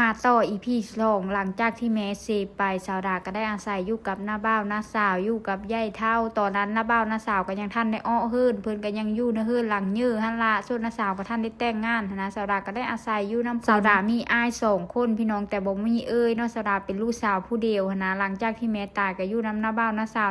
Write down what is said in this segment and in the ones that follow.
มาต่ออีพีสองหลังจากที่แม่เซไปสาวดาก็ได้อาศัยอยู่กับน้าบ่าวน้าสาวอยู่กับยายเท่าตอนนั้นน้าบ่าวน้าสาวก็ยังท่านได้อ้อเฮิรนเพิ่นก็ยังอยู่ในเฮิรนหลังยื้อหั่นละส่วนน้าสาวก็ท่านได้แต่งงานนะสาวดาก็ได้อาศัยอยู่น้ำสาวดามีอ้าย2 คนพี่น้องแต่บ่มีเนาะสาวดาเป็นลูกสาวผู้เดียวนะหลังจากที่แม่ตายก็อยู่น้ำน้าบ่าวน้าสา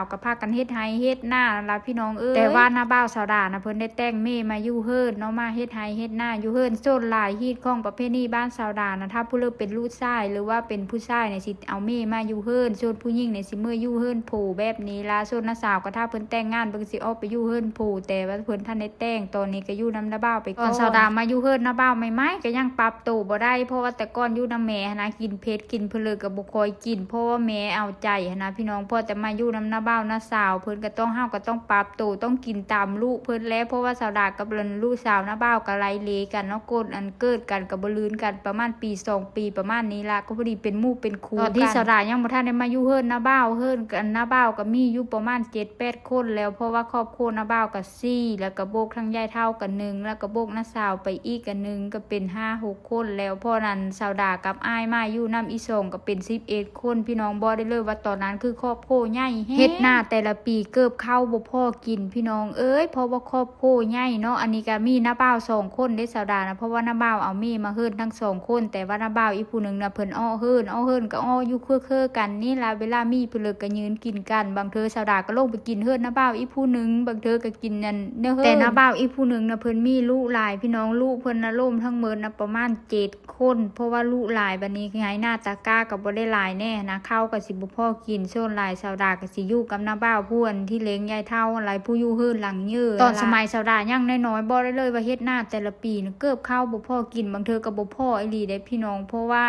วก็พากันเฮ็ดไร่เฮ็ดนาล่ะพี่น้องแต่ว่าน้าบ่าวสาวดานะเพิ่นได้แต่งเมมาอยู่เฮิรนเนาะมาเฮ็ดไร่เฮ็ดนาอยู่เฮิรนโซนหลายฮีตของประเพณีบ้านสาวดานะถ้าผู้เลิกเป็นลูกชายหรือว่าเป็นผู้ชายเนี่ยสิเอาเมมาอยู่เฮิรนส่วนผู้หญิงเนี่ยสิเมื่ออยู่เฮิรนผูแบบนี้ล่ะส่วนน้าสาวก็ถ้าเพิ่นแต่งงานเพิ่นสิออกไปอยู่เฮิรนผูแต่ว่าเพิ่นท่านได้แต่งตอนนี้ก็อยู่นำน้าบ่าวไปก่อนสาวดามาอยู่เฮิรนน้าบ่าวใหม่ๆก็ยังปรับตัวบ่ได้เพราะว่าแต่ก่อนอยู่นำแม่นะกินเผ็ดกินเพิ่นเลยก็บ่ค่อยกินเพราะว่าแม่เอาใจนะพี่น้องพอแต่มาอยู่นำน้าบ่าวน้าสาวเพิ่นก็ต้องเฮาก็ต้องปรับตัวต้องกินตามลูกเพิ่นแล้วเพราะว่าสาวดากับลูกสาวน้าบ่าวก็ไล่เลกันเนาะกดอันเกิดกันก็บ่ลืนกันประมาณปี2 ปีประมาณนี้ล่ะก็พอดีเป็นหมู่เป็นครูตอนที่สาวดายังบ่ทันได้มาอยู่เฮิรนน้าบ่าวเฮิรนกันน้าบ่าวก็มีอยู่ประมาณ 7-8 คนแล้วเพราะว่าครอบครัวน้าบ่าวก็4แล้วก็โบกทั้งยายเฒ่าก็1แล้วก็โบกน้าสาวไปอีกก็1ก็เป็น 5-6 คนแล้วเพราะนั้นสาวดากับอ้ายมาอยู่นำอีสองก็เป็น11 คนพี่น้องบ่ได้เลยว่าตอนนั้นคือครอบครัวใหญ่เฮ็ดหน้าแต่ละปีเกือบเข้าบ่พอกินพี่น้องเพราะว่าครอบครัวใหญ่เนาะอันนี้ก็มีน้าบ่าว2 คนได้สาวดานะเพราะว่าน้าบ่าวเอาเมมาเฮิรนทั้ง2 คนแต่ว่าน้าบ่าวอีกผู้นึงน่ะเพิ่นอ้อเฮิรนก็อ้ออยู่คือกันนี่ล่ะเวลามีเพิ่นเลยก็ยืนกินกันบางเธอสาวดาก็ลงไปกินเฮิรนน้าบ่าวอีกผู้นึงบางเธอก็กินนั่นเนื้อเฮิรนแต่น้าบ่าวอีกผู้นึงน่ะเพิ่นมีลูกหลายพี่น้องลูกเพิ่นน่ะล่มทั้งหมดน่ะประมาณ7 คนเพราะว่าลูกหลายบัดนี้ไงหน้าตากาก็บ่ได้หลายแน่นะข้าวก็สิบ่พอกินส่วนหลายสาวดาก็สิอยู่กับน้าบ่าวผู้อันที่เลี้ยงยายเฒ่าหลายผู้อยู่เฮิรนหลังยื้อตอนสมัยสาวดายังน้อยๆบ่ได้เลยว่าเฮ็ดหน้าแต่ละปีน่ะเกือบข้าวบ่พอกินบางเธอก็บ่พออีหลีได้พี่น้องเพราะว่า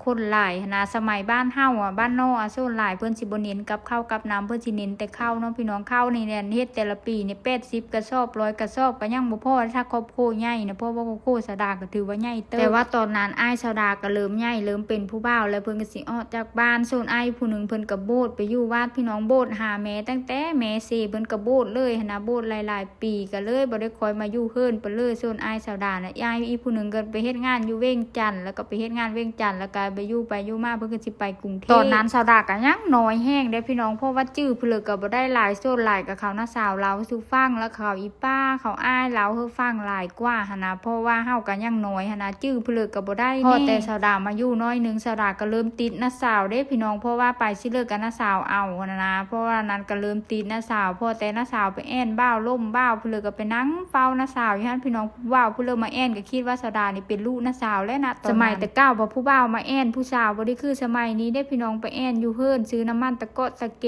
คนหลายนะสมัยบ้านเฮาบ้านนอกส่วนหลายเพิ่นสิบ่เน้นกับข้าวกับน้ำเพิ่นสิเน้นแต่ข้าวเนาะพี่น้องข้าวนี่เนี่ยเฮ็ดแต่ละปีนี่80 กระสอบ100 กระสอบก็ยังบ่พอถ้าครอบครัวใหญ่นะเพราะว่าครอบครัวสาวดาก็ถือว่าใหญ่เติบแต่ว่าตอนนั้นอ้ายสาวดาก็เริ่มใหญ่เริ่มเป็นผู้บ่าวแล้วเพิ่นก็สิออกจากบ้านส่วนอ้ายผู้นึงเพิ่นก็โบสถ์ไปอยู่วัดพี่น้องโบสถ์หาแม่ตั้งแต่แม่เสียเพิ่นก็โบสถ์เลยหันนะโบสถ์หลายๆปีก็เลยบ่ได้คอยมาอยู่เฮิรนเพิ่นเลยส่วนอ้ายสาวดาน่ะอ้ายอีผู้นึงก็ไปเฮ็ดงานอยู่เวียงจันทน์แล้วก็ไปเฮ็ดงานเวียงจันทน์แล้วก็ไปอยู่มาเพิ่นก็สิไปกรุงเทพตอนนั้นสาวดาก็ยังน้อยแห้งได้พี่น้องเพราะว่าจื้อเพิ่นเลยก็บ่ได้หลายส่วนหลายกับเขาน้าสาวเราสู่ฟังแล้วเขาอีป้าเขาอ้ายเราเฮาฟังหลายกว่าหั่นนะเพราะว่าเฮาก็ยังน้อยหั่นนะจื้อเพิ่นเลยก็บ่ได้พอแต่สาวดามาอยู่น้อยนึงสาวดาก็เริ่มติดน้าสาวเด้พี่น้องเพราะว่าไปสิเลิกกับน้าสาวเอานะเพราะว่านั้นก็เริ่มติดน้าสาวพอแต่น้าสาวไปแอ่นบ้าวล่มบ้าวเพิ่นเลยก็ไปนั่งเฝ้าน้าสาวอยู่หั่นพี่น้องว้าวเพิ่นเลยมาแอ่นก็คิดว่าสาวดานี่เป็นลูกน้าสาวแล้วนะสมัยแต่เก้าบ่ผู้บ่าวมาแอ่นผู้สาวบ่ได้คือสมัยนี้ได้พี่น้องไปแอ่นอยู่เฮิรนซื้อน้ำมันตะเกาะตะเก